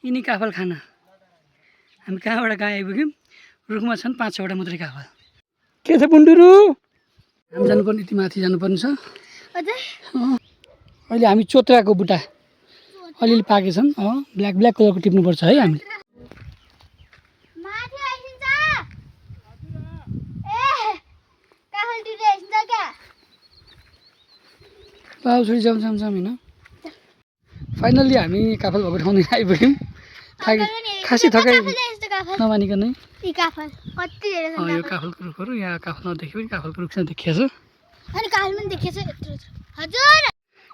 यिनी काफल खान हामी कहाँबाट कहाँ आइपुग्यौँ। रुखमा छन् 5-6वटा मात्रै काफल। के छ बुन्डुरु? हामी जानुपर्ने यति माथि जानुपर्ने छ। अहिले हामी चोत्राको बुट्टा अलिअलि पाकेछन्। ब्ल्याक ब्ल्याक कलरको टिप्नुपर्छ है हामी। छोरी जाउँ होइन। फाइनल्ली हामी काफल भएको ठाउँमा आइपुग्यौँ। खासै थकाइ नमानिकन नै यो काफलको रुखहरू यहाँ काफल नदेख्यो पनि काफलको रुख चाहिँ देखिएछ।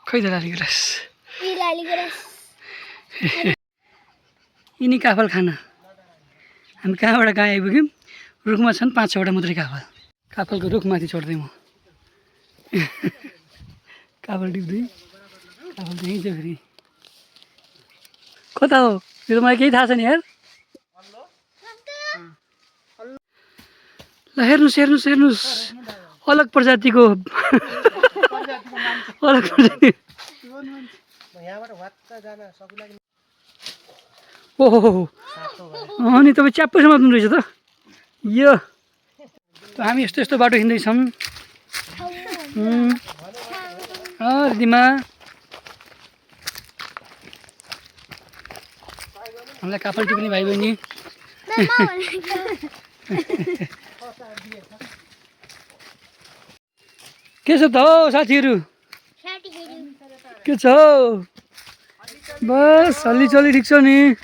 खै त लालीगुराँस यिनी काफल खान हामी कहाँबाट कहाँ आइपुग्यौँ। रुखमा छन् 5-6वटा मात्रै काफल। काफलको रुखमाथि चढ्दै म काफल टिप्दै काफल त्यहीँ छ फेरि। कता हो त्यो त मलाई केही थाहा छैन यार। ल हेर्नुहोस् अलग प्रजातिको अलग प्रजाति। ओहो अनि तपाईँ च्याप्पै समात्नु रहेछ त यो। हामी यस्तो यस्तो बाटो हिँड्दैछौँ। दिदीमा हामीलाई काफल टिप्ने भाइ बहिनी के छ त हौ साथीहरू? के छ हौ? बस हल्ली चल्ली ठिक छ नि।